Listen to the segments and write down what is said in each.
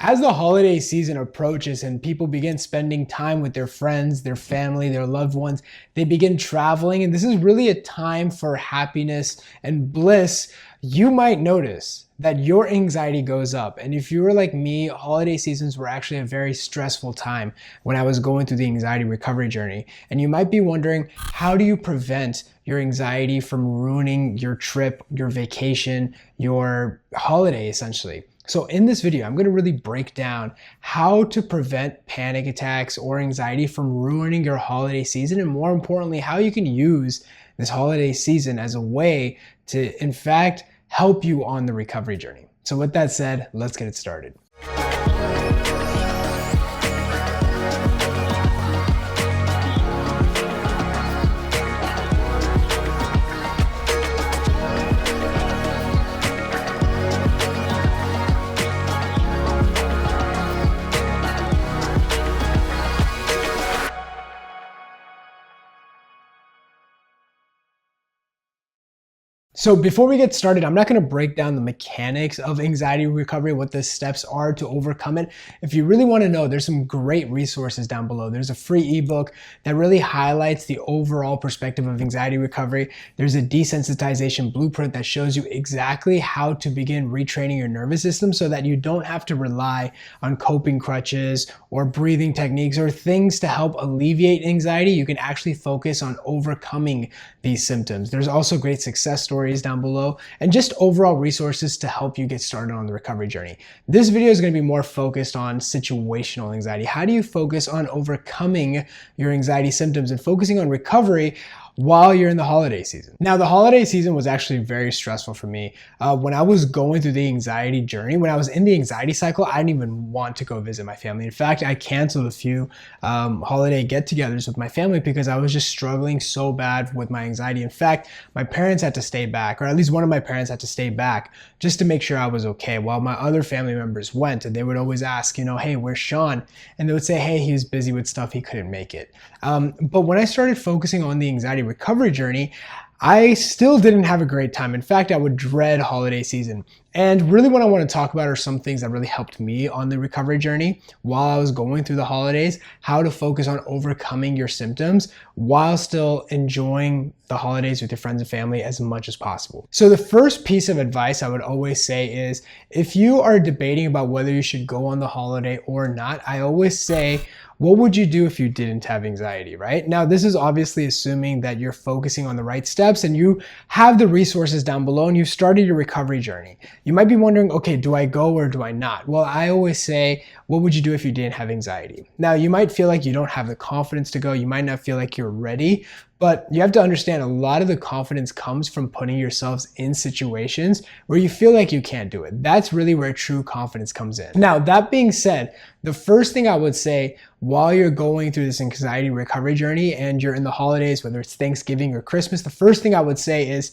As the holiday season approaches and people begin spending time with their friends, their family, their loved ones, they begin traveling, and this is really a time for happiness and bliss. You might notice that your anxiety goes up. And if you were like me, holiday seasons were actually a very stressful time when I was going through the anxiety recovery journey. And you might be wondering, how do you prevent your anxiety from ruining your trip, your vacation, your holiday essentially? So in this video, I'm going to really break down how to prevent panic attacks or anxiety from ruining your holiday season, and more importantly, how you can use this holiday season as a way to, in fact, help you on the recovery journey. So with that said, let's get it started. So before we get started, I'm not going to break down the mechanics of anxiety recovery, what the steps are to overcome it. If you really want to know, there's some great resources down below. There's a free ebook that really highlights the overall perspective of anxiety recovery. There's a desensitization blueprint that shows you exactly how to begin retraining your nervous system so that you don't have to rely on coping crutches or breathing techniques or things to help alleviate anxiety. You can actually focus on overcoming these symptoms. There's also great success stories down below and just overall resources to help you get started on the recovery journey. This video is going to be more focused on situational anxiety. How do you focus on overcoming your anxiety symptoms and focusing on recovery while you're in the holiday season? Now, the holiday season was actually very stressful for me. When I was going through the anxiety journey, when I was in the anxiety cycle, I didn't even want to go visit my family. In fact, I canceled a few holiday get-togethers with my family because I was just struggling so bad with my anxiety. In fact, my parents had to stay back, or at least one of my parents had to stay back just to make sure I was okay, while my other family members went. And they would always ask, hey, where's Shaan? And they would say, hey, he was busy with stuff, he couldn't make it. But when I started focusing on the anxiety recovery journey, I still didn't have a great time. In fact, I would dread holiday season. And really what I want to talk about are some things that really helped me on the recovery journey while I was going through the holidays, how to focus on overcoming your symptoms while still enjoying the holidays with your friends and family as much as possible. So the first piece of advice I would always say is, if you are debating about whether you should go on the holiday or not, I always say, what would you do if you didn't have anxiety, right? Now, this is obviously assuming that you're focusing on the right steps and you have the resources down below and you've started your recovery journey. You might be wondering, okay, do I go or do I not? Well, I always say, what would you do if you didn't have anxiety? Now, you might feel like you don't have the confidence to go. You might not feel like you're ready, but you have to understand a lot of the confidence comes from putting yourselves in situations where you feel like you can't do it. That's really where true confidence comes in. Now, that being said, the first thing I would say while you're going through this anxiety recovery journey and you're in the holidays, whether it's Thanksgiving or Christmas, the first thing I would say is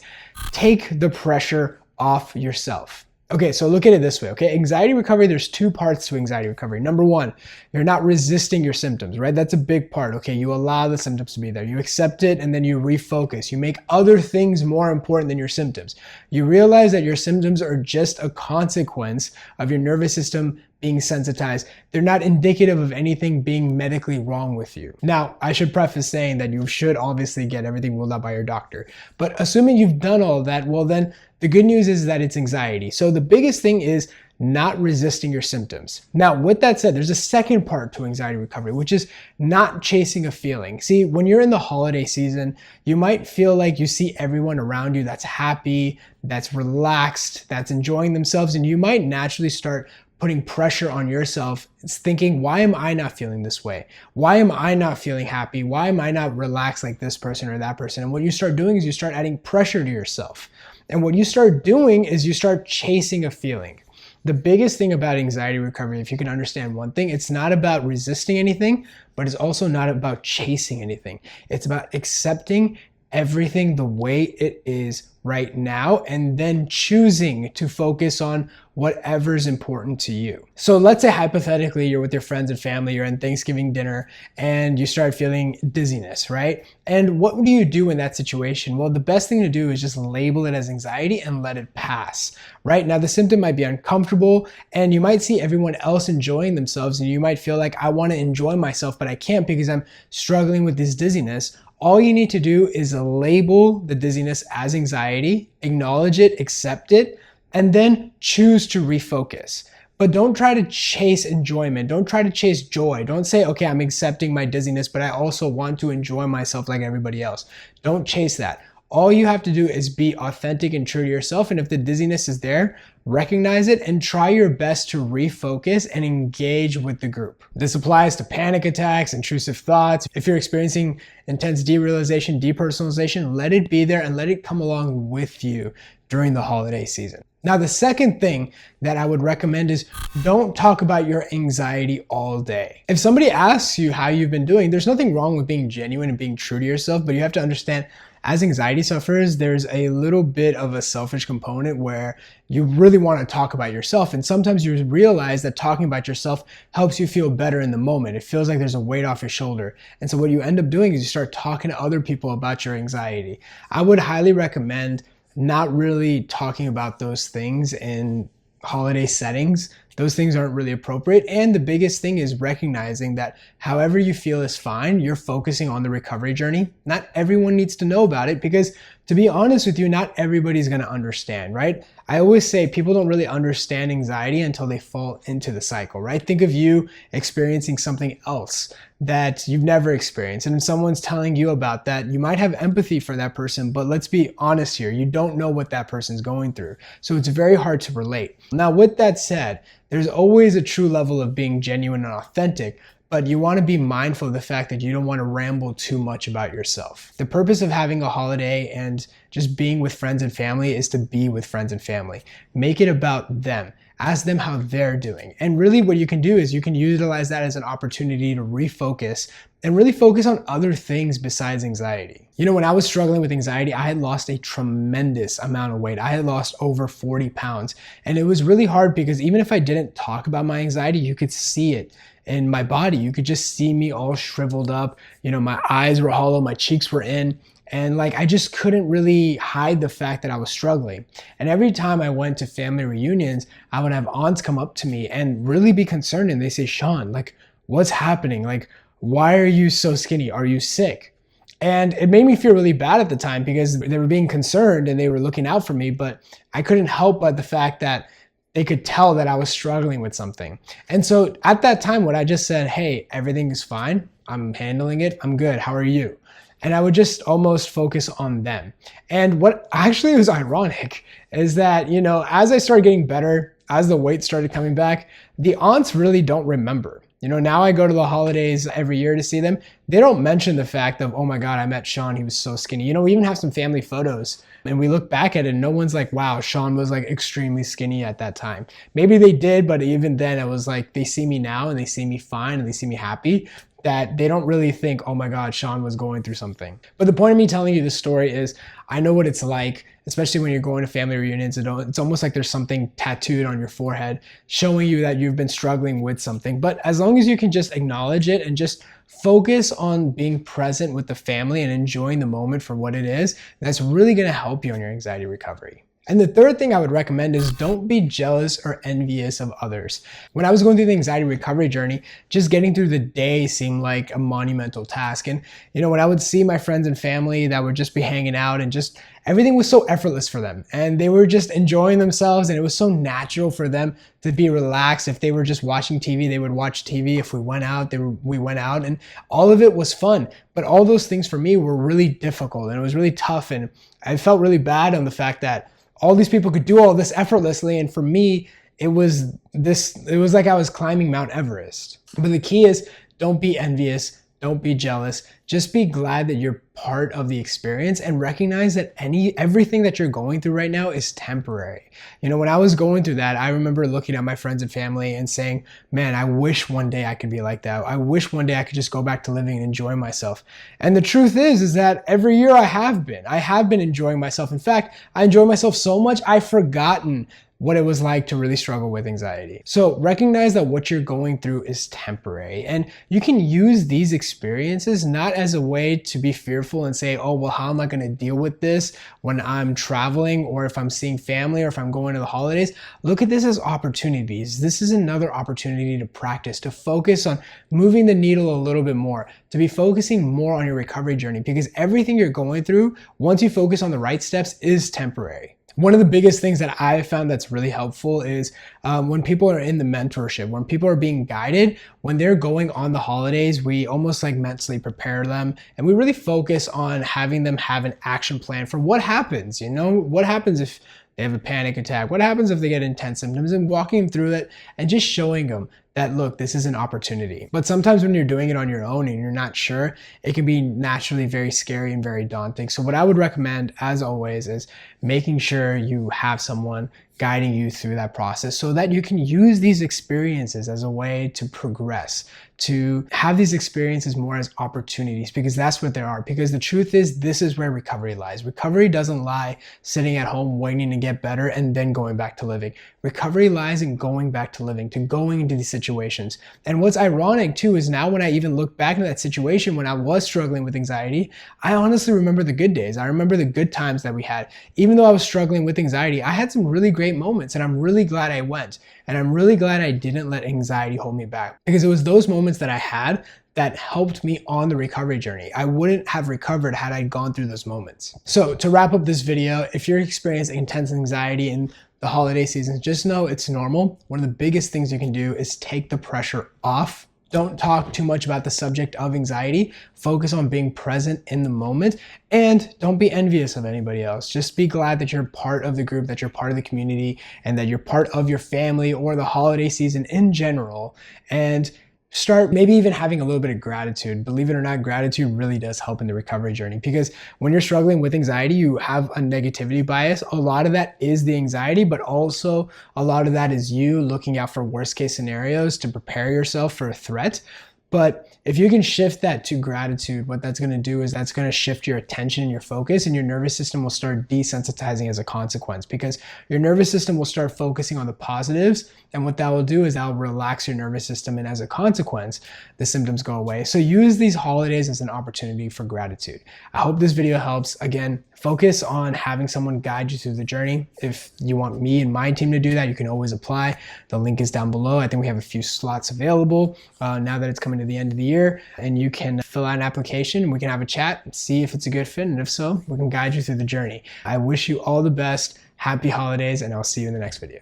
take the pressure off yourself. Okay, so look at it this way, okay? Anxiety recovery, there's two parts to anxiety recovery. Number one, you're not resisting your symptoms, right? That's a big part, okay? You allow the symptoms to be there. You accept it and then you refocus. You make other things more important than your symptoms. You realize that your symptoms are just a consequence of your nervous system being sensitized. They're not indicative of anything being medically wrong with you. Now, I should preface saying that you should obviously get everything ruled out by your doctor. But assuming you've done all of that, well then, the good news is that it's anxiety. So the biggest thing is not resisting your symptoms. Now, with that said, there's a second part to anxiety recovery, which is not chasing a feeling. See, when you're in the holiday season, you might feel like you see everyone around you that's happy, that's relaxed, that's enjoying themselves, and you might naturally start putting pressure on yourself. It's thinking, why am I not feeling this way? Why am I not feeling happy? Why am I not relaxed like this person or that person? And what you start doing is you start adding pressure to yourself. And what you start doing is you start chasing a feeling. The biggest thing about anxiety recovery, if you can understand one thing, it's not about resisting anything, but it's also not about chasing anything. It's about accepting everything the way it is right now and then choosing to focus on whatever's important to you. So let's say hypothetically you're with your friends and family, you're in Thanksgiving dinner and you start feeling dizziness, right? And what do you do in that situation? Well, the best thing to do is just label it as anxiety and let it pass, right? Now the symptom might be uncomfortable and you might see everyone else enjoying themselves and you might feel like I want to enjoy myself, but I can't because I'm struggling with this dizziness. All you need to do is label the dizziness as anxiety, acknowledge it, accept it, and then choose to refocus. But don't try to chase enjoyment. Don't try to chase joy. Don't say, okay, I'm accepting my dizziness, but I also want to enjoy myself like everybody else. Don't chase that. All you have to do is be authentic and true to yourself. And if the dizziness is there, recognize it and try your best to refocus and engage with the group. This applies to panic attacks, intrusive thoughts. If you're experiencing intense derealization, depersonalization, let it be there and let it come along with you during the holiday season. Now, the second thing that I would recommend is don't talk about your anxiety all day. If somebody asks you how you've been doing, there's nothing wrong with being genuine and being true to yourself, but you have to understand as anxiety sufferers, there's a little bit of a selfish component where you really want to talk about yourself. And sometimes you realize that talking about yourself helps you feel better in the moment. It feels like there's a weight off your shoulder. And so what you end up doing is you start talking to other people about your anxiety. I would highly recommend not really talking about those things in holiday settings. Those things aren't really appropriate. And the biggest thing is recognizing that however you feel is fine. You're focusing on the recovery journey. Not everyone needs to know about it because, to be honest with you, not everybody's going to understand, right? I always say people don't really understand anxiety until they fall into the cycle, right? Think of you experiencing something else that you've never experienced. And if someone's telling you about that, you might have empathy for that person, but let's be honest here. You don't know what that person's going through. So it's very hard to relate. Now, with that said, there's always a true level of being genuine and authentic, but you want to be mindful of the fact that you don't want to ramble too much about yourself. The purpose of having a holiday and just being with friends and family is to be with friends and family. Make it about them. Ask them how they're doing. And really what you can do is you can utilize that as an opportunity to refocus and really focus on other things besides anxiety. You know, when I was struggling with anxiety, I had lost a tremendous amount of weight. I had lost over 40 pounds. And it was really hard because even if I didn't talk about my anxiety, you could see it in my body. You could just see me all shriveled up. You know, my eyes were hollow, my cheeks were in. And like, I just couldn't really hide the fact that I was struggling. And every time I went to family reunions, I would have aunts come up to me and really be concerned. And they say, Shaan, like, what's happening? Like, why are you so skinny? Are you sick? And it made me feel really bad at the time because they were being concerned and they were looking out for me, but I couldn't help but the fact that they could tell that I was struggling with something. And so at that time, what I just said, hey, everything is fine. I'm handling it. I'm good. How are you? And I would just almost focus on them. And what actually was ironic is that, you know, as I started getting better, as the weight started coming back, the aunts really don't remember. You know, now I go to the holidays every year to see them. They don't mention the fact of, oh my God, I met Shaan, he was so skinny. You know, we even have some family photos and we look back at it and no one's like, wow, Shaan was like extremely skinny at that time. Maybe they did, but even then it was like, they see me now and they see me fine and they see me happy, that they don't really think, oh my God, Shaan was going through something. But the point of me telling you this story is I know what it's like, especially when you're going to family reunions. It's almost like there's something tattooed on your forehead showing you that you've been struggling with something. But as long as you can just acknowledge it and just focus on being present with the family and enjoying the moment for what it is, that's really gonna help you on your anxiety recovery. And the third thing I would recommend is don't be jealous or envious of others. When I was going through the anxiety recovery journey, just getting through the day seemed like a monumental task. And, you know, when I would see my friends and family that would just be hanging out and just everything was so effortless for them and they were just enjoying themselves and it was so natural for them to be relaxed. If they were just watching TV, they would watch TV. If we went out, we went out and all of it was fun. But all those things for me were really difficult and it was really tough. And I felt really bad on the fact that all these people could do all this effortlessly. And for me, it was like I was climbing Mount Everest. But the key is don't be envious, Don't be jealous. Just be glad that you're part of the experience and recognize that everything that you're going through right now is temporary. You know, when I was going through that, I remember looking at my friends and family and saying, man, I wish one day I could be like that. I wish one day I could just go back to living and enjoy myself. And the truth is that every year I have been enjoying myself. In fact, I enjoy myself so much, I've forgotten what it was like to really struggle with anxiety. So recognize that what you're going through is temporary, and you can use these experiences not as a way to be fearful and say, oh, well, how am I going to deal with this when I'm traveling, or if I'm seeing family, or if I'm going to the holidays. Look at this as opportunities. This is another opportunity to practice, to focus on moving the needle a little bit more, to be focusing more on your recovery journey, because everything you're going through, once you focus on the right steps, is temporary. One of the biggest things that I've found that's really helpful is when people are in the mentorship, when people are being guided, when they're going on the holidays, we almost like mentally prepare them, and we really focus on having them have an action plan for what happens. You know, what happens if they have a panic attack? What happens if they get intense symptoms? And walking them through it and just showing them that, look, this is an opportunity. But sometimes when you're doing it on your own and you're not sure, it can be naturally very scary and very daunting. So what I would recommend, as always, is making sure you have someone guiding you through that process so that you can use these experiences as a way to progress, to have these experiences more as opportunities, because that's what they are. Because the truth is, this is where recovery lies. Recovery doesn't lie sitting at home waiting to get better and then going back to living. Recovery lies in going back to living, to going into these situations. And what's ironic too is now when I even look back into that situation when I was struggling with anxiety, I honestly remember the good days. I remember the good times that we had. Even though I was struggling with anxiety, I had some really great moments, and I'm really glad I went. And I'm really glad I didn't let anxiety hold me back, because it was those moments that I had that helped me on the recovery journey. I wouldn't have recovered had I gone through those moments. So to wrap up this video, if you're experiencing intense anxiety in the holiday season, just know it's normal. One of the biggest things you can do is take the pressure off. Don't talk too much about the subject of anxiety. Focus on being present in the moment, and don't be envious of anybody else. Just be glad that you're part of the group, that you're part of the community, and that you're part of your family or the holiday season in general. And start maybe even having a little bit of gratitude. Believe it or not, gratitude really does help in the recovery journey, because when you're struggling with anxiety, you have a negativity bias. A lot of that is the anxiety, but also a lot of that is you looking out for worst case scenarios to prepare yourself for a threat. But if you can shift that to gratitude, what that's going to do is that's going to shift your attention and your focus, and your nervous system will start desensitizing as a consequence, because your nervous system will start focusing on the positives. And what that will do is that will relax your nervous system, and as a consequence, the symptoms go away. So use these holidays as an opportunity for gratitude. I hope this video helps. Again, focus on having someone guide you through the journey. If you want me and my team to do that, you can always apply. The link is down below. I think we have a few slots available now that it's coming to the end of the year, and you can fill out an application and we can have a chat and see if it's a good fit. And if so, we can guide you through the journey. I wish you all the best. Happy holidays, and I'll see you in the next video.